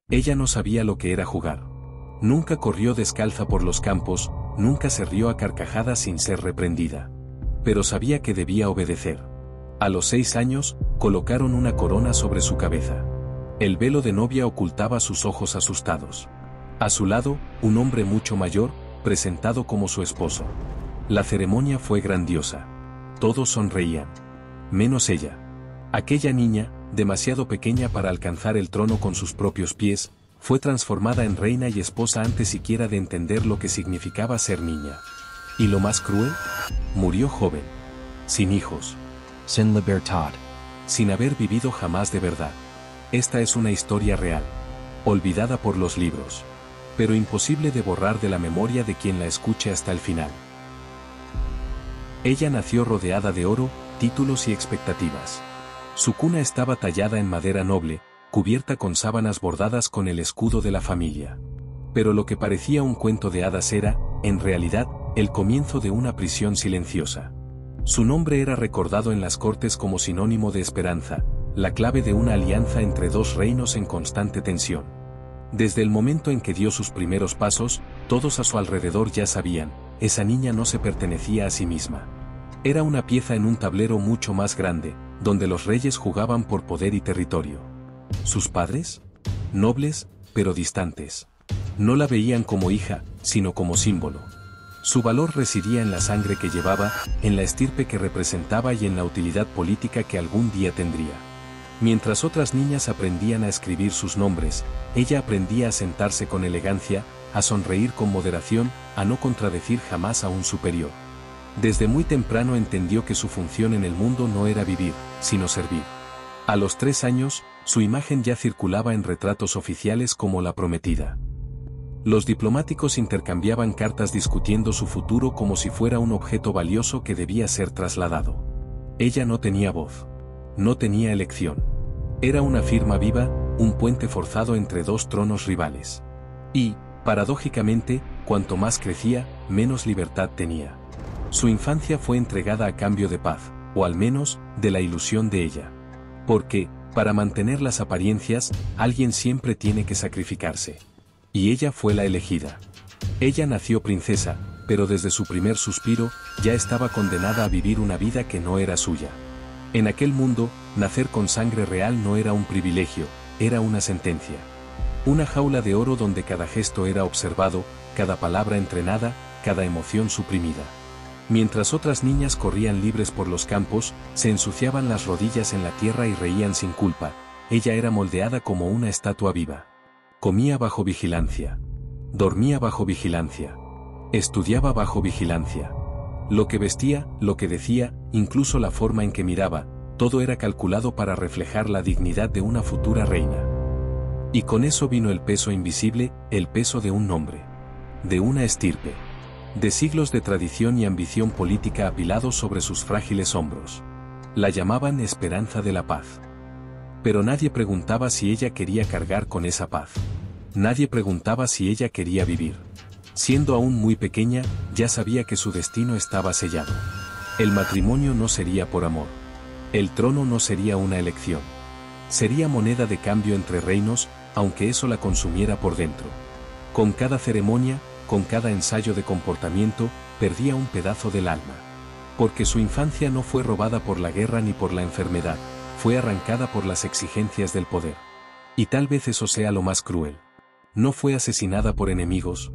Ella no sabía lo que era jugar. Nunca corrió descalza por los campos, nunca se rió a carcajadas sin ser reprendida. Pero sabía que debía obedecer. A los 6 años, colocaron una corona sobre su cabeza. El velo de novia ocultaba sus ojos asustados. A su lado, un hombre mucho mayor, presentado como su esposo. La ceremonia fue grandiosa. Todos sonreían. Menos ella. Aquella niña, demasiado pequeña para alcanzar el trono con sus propios pies, fue transformada en reina y esposa antes siquiera de entender lo que significaba ser niña. Y lo más cruel, murió joven. Sin hijos. Sin libertad. Sin haber vivido jamás de verdad. Esta es una historia real. Olvidada por los libros. Pero imposible de borrar de la memoria de quien la escuche hasta el final. Ella nació rodeada de oro, títulos y expectativas. Su cuna estaba tallada en madera noble, cubierta con sábanas bordadas con el escudo de la familia. Pero lo que parecía un cuento de hadas era, en realidad, el comienzo de una prisión silenciosa. Su nombre era recordado en las cortes como sinónimo de esperanza, la clave de una alianza entre dos reinos en constante tensión. Desde el momento en que dio sus primeros pasos, todos a su alrededor ya sabían, esa niña no se pertenecía a sí misma. Era una pieza en un tablero mucho más grande, donde los reyes jugaban por poder y territorio. ¿Sus padres? Nobles, pero distantes. No la veían como hija, sino como símbolo. Su valor residía en la sangre que llevaba, en la estirpe que representaba y en la utilidad política que algún día tendría. Mientras otras niñas aprendían a escribir sus nombres, ella aprendía a sentarse con elegancia, a sonreír con moderación, a no contradecir jamás a un superior. Desde muy temprano entendió que su función en el mundo no era vivir, sino servir. A los 3 años, su imagen ya circulaba en retratos oficiales como la prometida. Los diplomáticos intercambiaban cartas discutiendo su futuro como si fuera un objeto valioso que debía ser trasladado. Ella no tenía voz. No tenía elección. Era una firma viva, un puente forzado entre dos tronos rivales. Y, paradójicamente, cuanto más crecía, menos libertad tenía. Su infancia fue entregada a cambio de paz, o al menos, de la ilusión de ella. Porque, para mantener las apariencias, alguien siempre tiene que sacrificarse. Y ella fue la elegida. Ella nació princesa, pero desde su primer suspiro, ya estaba condenada a vivir una vida que no era suya. En aquel mundo, nacer con sangre real no era un privilegio, era una sentencia. Una jaula de oro donde cada gesto era observado, cada palabra entrenada, cada emoción suprimida. Mientras otras niñas corrían libres por los campos, se ensuciaban las rodillas en la tierra y reían sin culpa, ella era moldeada como una estatua viva. Comía bajo vigilancia. Dormía bajo vigilancia. Estudiaba bajo vigilancia. Lo que vestía, lo que decía, incluso la forma en que miraba, todo era calculado para reflejar la dignidad de una futura reina. Y con eso vino el peso invisible, el peso de un nombre. De una estirpe. De siglos de tradición y ambición política apilados sobre sus frágiles hombros. La llamaban Esperanza de la Paz. Pero nadie preguntaba si ella quería cargar con esa paz. Nadie preguntaba si ella quería vivir. Siendo aún muy pequeña, ya sabía que su destino estaba sellado. El matrimonio no sería por amor. El trono no sería una elección. Sería moneda de cambio entre reinos, aunque eso la consumiera por dentro. Con cada ceremonia, con cada ensayo de comportamiento, perdía un pedazo del alma. Porque su infancia no fue robada por la guerra ni por la enfermedad, fue arrancada por las exigencias del poder. Y tal vez eso sea lo más cruel. No fue asesinada por enemigos.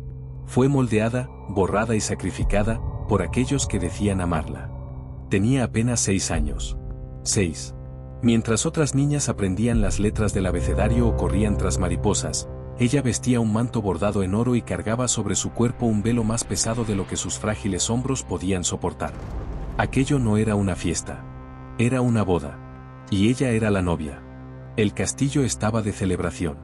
Fue moldeada, borrada y sacrificada, por aquellos que decían amarla. Tenía apenas 6 años. 6. Mientras otras niñas aprendían las letras del abecedario o corrían tras mariposas, ella vestía un manto bordado en oro y cargaba sobre su cuerpo un velo más pesado de lo que sus frágiles hombros podían soportar. Aquello no era una fiesta. Era una boda. Y ella era la novia. El castillo estaba de celebración.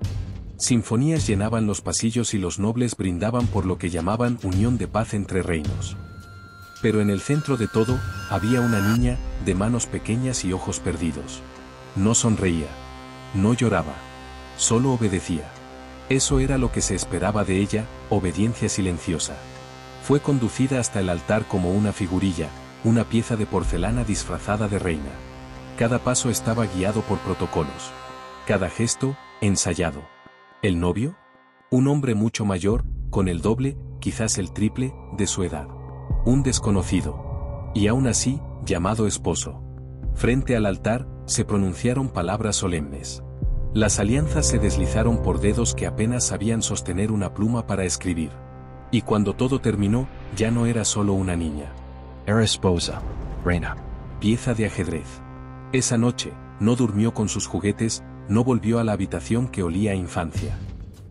Sinfonías llenaban los pasillos y los nobles brindaban por lo que llamaban unión de paz entre reinos. Pero en el centro de todo, había una niña, de manos pequeñas y ojos perdidos. No sonreía. No lloraba. Solo obedecía. Eso era lo que se esperaba de ella, obediencia silenciosa. Fue conducida hasta el altar como una figurilla, una pieza de porcelana disfrazada de reina. Cada paso estaba guiado por protocolos. Cada gesto, ensayado. ¿El novio? Un hombre mucho mayor, con el doble, quizás el triple, de su edad. Un desconocido. Y aún así, llamado esposo. Frente al altar, se pronunciaron palabras solemnes. Las alianzas se deslizaron por dedos que apenas sabían sostener una pluma para escribir. Y cuando todo terminó, ya no era solo una niña. Era esposa, reina. Pieza de ajedrez. Esa noche, no durmió con sus juguetes, no volvió a la habitación que olía a infancia.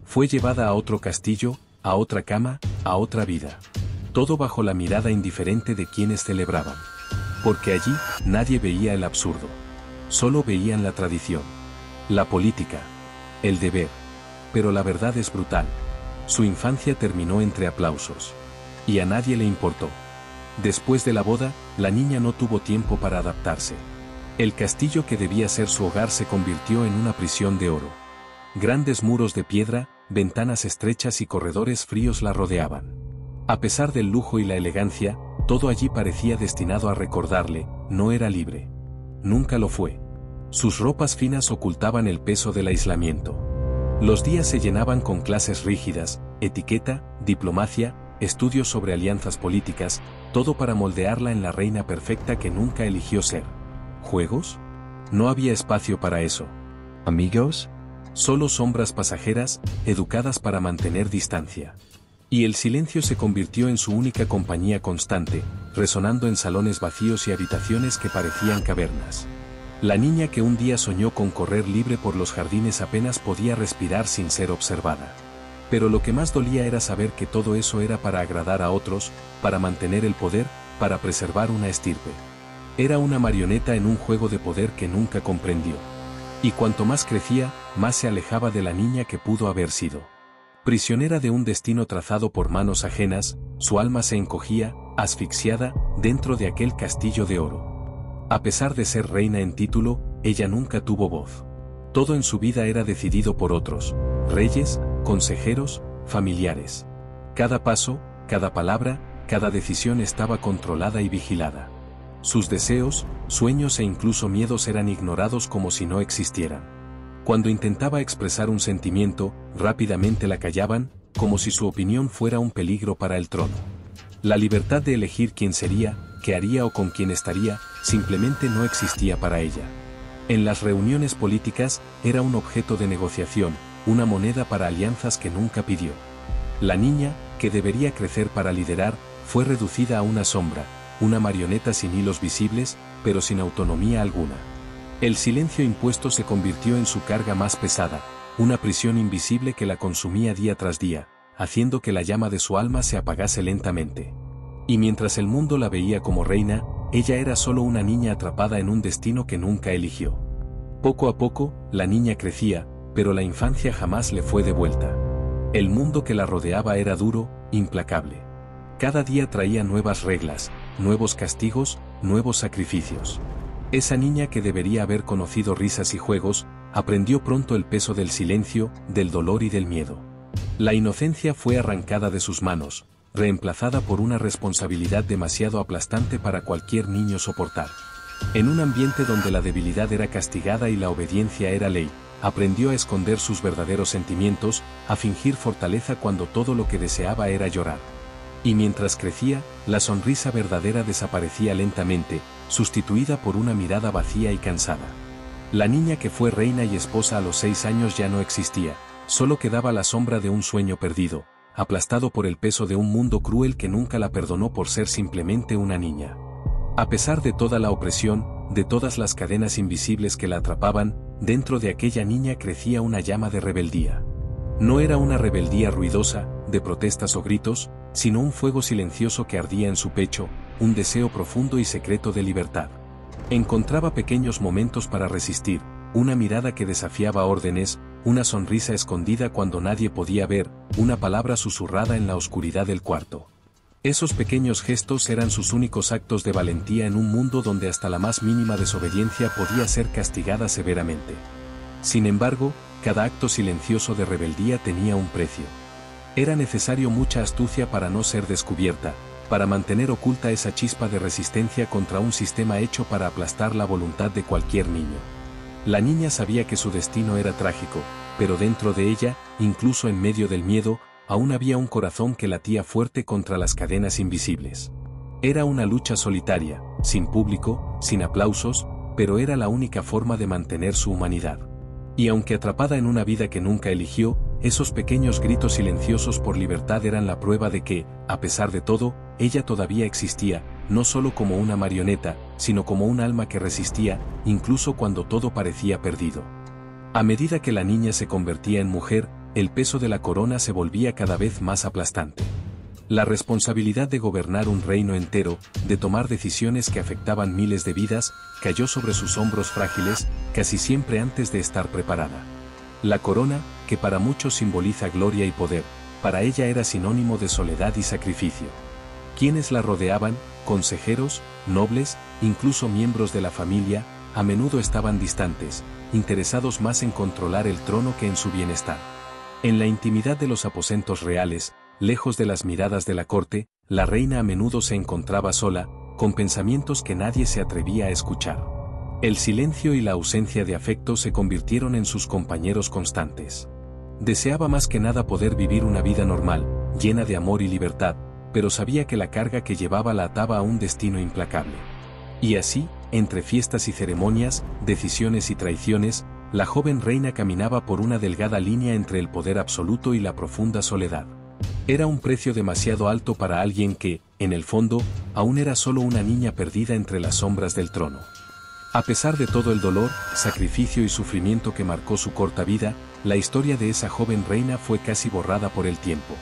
Fue llevada a otro castillo, a otra cama, a otra vida. Todo bajo la mirada indiferente de quienes celebraban. Porque allí, nadie veía el absurdo. Solo veían la tradición. La política. El deber. Pero la verdad es brutal. Su infancia terminó entre aplausos. Y a nadie le importó. Después de la boda, la niña no tuvo tiempo para adaptarse. El castillo que debía ser su hogar se convirtió en una prisión de oro. Grandes muros de piedra, ventanas estrechas y corredores fríos la rodeaban. A pesar del lujo y la elegancia, todo allí parecía destinado a recordarle, no era libre. Nunca lo fue. Sus ropas finas ocultaban el peso del aislamiento. Los días se llenaban con clases rígidas, etiqueta, diplomacia, estudios sobre alianzas políticas, todo para moldearla en la reina perfecta que nunca eligió ser. ¿Juegos? No había espacio para eso. ¿Amigos? Solo sombras pasajeras, educadas para mantener distancia. Y el silencio se convirtió en su única compañía constante, resonando en salones vacíos y habitaciones que parecían cavernas. La niña que un día soñó con correr libre por los jardines apenas podía respirar sin ser observada. Pero lo que más dolía era saber que todo eso era para agradar a otros, para mantener el poder, para preservar una estirpe. Era una marioneta en un juego de poder que nunca comprendió. Y cuanto más crecía, más se alejaba de la niña que pudo haber sido. Prisionera de un destino trazado por manos ajenas, su alma se encogía, asfixiada, dentro de aquel castillo de oro. A pesar de ser reina en título, ella nunca tuvo voz. Todo en su vida era decidido por otros, reyes, consejeros, familiares. Cada paso, cada palabra, cada decisión estaba controlada y vigilada. Sus deseos, sueños e incluso miedos eran ignorados como si no existieran. Cuando intentaba expresar un sentimiento, rápidamente la callaban, como si su opinión fuera un peligro para el trono. La libertad de elegir quién sería, qué haría o con quién estaría, simplemente no existía para ella. En las reuniones políticas, era un objeto de negociación, una moneda para alianzas que nunca pidió. La niña, que debería crecer para liderar, fue reducida a una sombra, una marioneta sin hilos visibles, pero sin autonomía alguna. El silencio impuesto se convirtió en su carga más pesada, una prisión invisible que la consumía día tras día, haciendo que la llama de su alma se apagase lentamente. Y mientras el mundo la veía como reina, ella era solo una niña atrapada en un destino que nunca eligió. Poco a poco, la niña crecía, pero la infancia jamás le fue devuelta. El mundo que la rodeaba era duro, implacable. Cada día traía nuevas reglas, nuevos castigos, nuevos sacrificios. Esa niña que debería haber conocido risas y juegos, aprendió pronto el peso del silencio, del dolor y del miedo. La inocencia fue arrancada de sus manos, reemplazada por una responsabilidad demasiado aplastante para cualquier niño soportar. En un ambiente donde la debilidad era castigada y la obediencia era ley, aprendió a esconder sus verdaderos sentimientos, a fingir fortaleza cuando todo lo que deseaba era llorar. Y mientras crecía, la sonrisa verdadera desaparecía lentamente, sustituida por una mirada vacía y cansada. La niña que fue reina y esposa a los 6 años ya no existía, solo quedaba la sombra de un sueño perdido, aplastado por el peso de un mundo cruel que nunca la perdonó por ser simplemente una niña. A pesar de toda la opresión, de todas las cadenas invisibles que la atrapaban, dentro de aquella niña crecía una llama de rebeldía. No era una rebeldía ruidosa, de protestas o gritos, sino un fuego silencioso que ardía en su pecho, un deseo profundo y secreto de libertad. Encontraba pequeños momentos para resistir, una mirada que desafiaba órdenes, una sonrisa escondida cuando nadie podía ver, una palabra susurrada en la oscuridad del cuarto. Esos pequeños gestos eran sus únicos actos de valentía en un mundo donde hasta la más mínima desobediencia podía ser castigada severamente. Sin embargo, cada acto silencioso de rebeldía tenía un precio. Era necesario mucha astucia para no ser descubierta, para mantener oculta esa chispa de resistencia contra un sistema hecho para aplastar la voluntad de cualquier niño. La niña sabía que su destino era trágico, pero dentro de ella, incluso en medio del miedo, aún había un corazón que latía fuerte contra las cadenas invisibles. Era una lucha solitaria, sin público, sin aplausos, pero era la única forma de mantener su humanidad. Y aunque atrapada en una vida que nunca eligió, esos pequeños gritos silenciosos por libertad eran la prueba de que, a pesar de todo, ella todavía existía, no solo como una marioneta, sino como un alma que resistía, incluso cuando todo parecía perdido. A medida que la niña se convertía en mujer, el peso de la corona se volvía cada vez más aplastante. La responsabilidad de gobernar un reino entero, de tomar decisiones que afectaban miles de vidas, cayó sobre sus hombros frágiles, casi siempre antes de estar preparada. La corona, que para muchos simboliza gloria y poder, para ella era sinónimo de soledad y sacrificio. Quienes la rodeaban, consejeros, nobles, incluso miembros de la familia, a menudo estaban distantes, interesados más en controlar el trono que en su bienestar. En la intimidad de los aposentos reales, lejos de las miradas de la corte, la reina a menudo se encontraba sola, con pensamientos que nadie se atrevía a escuchar. El silencio y la ausencia de afecto se convirtieron en sus compañeros constantes. Deseaba más que nada poder vivir una vida normal, llena de amor y libertad, pero sabía que la carga que llevaba la ataba a un destino implacable. Y así, entre fiestas y ceremonias, decisiones y traiciones, la joven reina caminaba por una delgada línea entre el poder absoluto y la profunda soledad. Era un precio demasiado alto para alguien que, en el fondo, aún era solo una niña perdida entre las sombras del trono. A pesar de todo el dolor, sacrificio y sufrimiento que marcó su corta vida, la historia de esa joven reina fue casi borrada por el tiempo.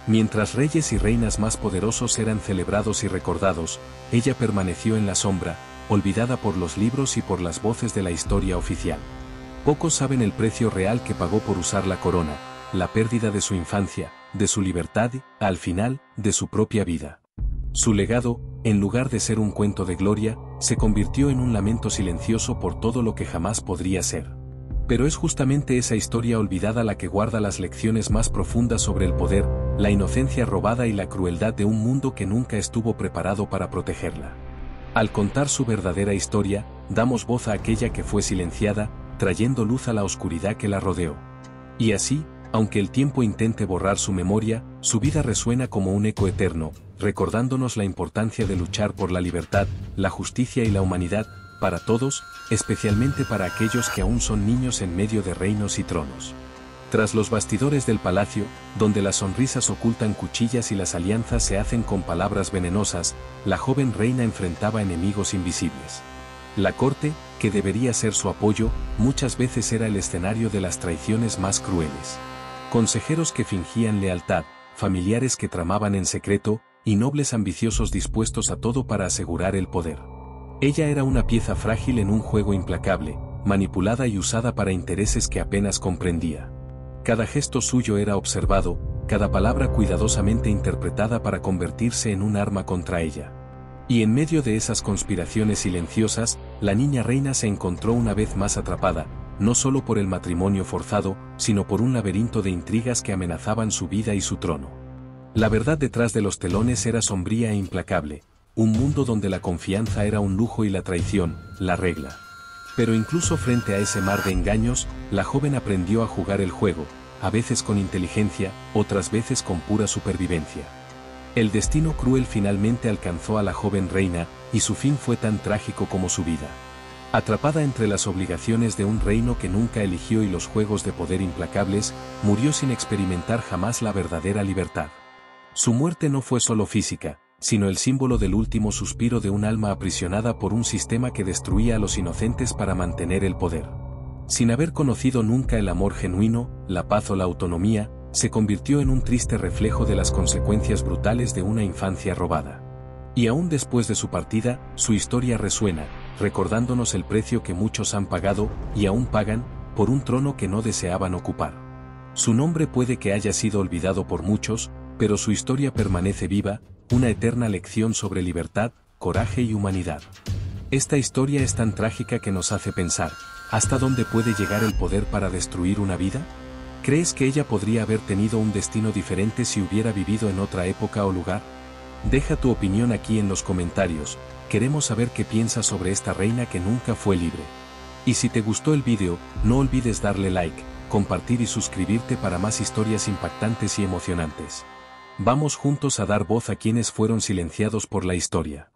Mientras reyes y reinas más poderosos eran celebrados y recordados, ella permaneció en la sombra, olvidada por los libros y por las voces de la historia oficial. Pocos saben el precio real que pagó por usar la corona, la pérdida de su infancia, de su libertad y, al final, de su propia vida. Su legado, en lugar de ser un cuento de gloria, se convirtió en un lamento silencioso por todo lo que jamás podría ser. Pero es justamente esa historia olvidada la que guarda las lecciones más profundas sobre el poder, la inocencia robada y la crueldad de un mundo que nunca estuvo preparado para protegerla. Al contar su verdadera historia, damos voz a aquella que fue silenciada, trayendo luz a la oscuridad que la rodeó. Y así, aunque el tiempo intente borrar su memoria, su vida resuena como un eco eterno, recordándonos la importancia de luchar por la libertad, la justicia y la humanidad, para todos, especialmente para aquellos que aún son niños en medio de reinos y tronos. Tras los bastidores del palacio, donde las sonrisas ocultan cuchillas y las alianzas se hacen con palabras venenosas, la joven reina enfrentaba enemigos invisibles. La corte, que debería ser su apoyo, muchas veces era el escenario de las traiciones más crueles. Consejeros que fingían lealtad, familiares que tramaban en secreto, y nobles ambiciosos dispuestos a todo para asegurar el poder. Ella era una pieza frágil en un juego implacable, manipulada y usada para intereses que apenas comprendía. Cada gesto suyo era observado, cada palabra cuidadosamente interpretada para convertirse en un arma contra ella. Y en medio de esas conspiraciones silenciosas, la niña reina se encontró una vez más atrapada, no solo por el matrimonio forzado, sino por un laberinto de intrigas que amenazaban su vida y su trono. La verdad detrás de los telones era sombría e implacable, un mundo donde la confianza era un lujo y la traición, la regla. Pero incluso frente a ese mar de engaños, la joven aprendió a jugar el juego, a veces con inteligencia, otras veces con pura supervivencia. El destino cruel finalmente alcanzó a la joven reina, y su fin fue tan trágico como su vida. Atrapada entre las obligaciones de un reino que nunca eligió y los juegos de poder implacables, murió sin experimentar jamás la verdadera libertad. Su muerte no fue solo física, sino el símbolo del último suspiro de un alma aprisionada por un sistema que destruía a los inocentes para mantener el poder. Sin haber conocido nunca el amor genuino, la paz o la autonomía, se convirtió en un triste reflejo de las consecuencias brutales de una infancia robada. Y aún después de su partida, su historia resuena, recordándonos el precio que muchos han pagado, y aún pagan, por un trono que no deseaban ocupar. Su nombre puede que haya sido olvidado por muchos, pero su historia permanece viva, una eterna lección sobre libertad, coraje y humanidad. Esta historia es tan trágica que nos hace pensar, ¿hasta dónde puede llegar el poder para destruir una vida? ¿Crees que ella podría haber tenido un destino diferente si hubiera vivido en otra época o lugar? Deja tu opinión aquí en los comentarios, queremos saber qué piensas sobre esta reina que nunca fue libre. Y si te gustó el vídeo, no olvides darle like, compartir y suscribirte para más historias impactantes y emocionantes. Vamos juntos a dar voz a quienes fueron silenciados por la historia.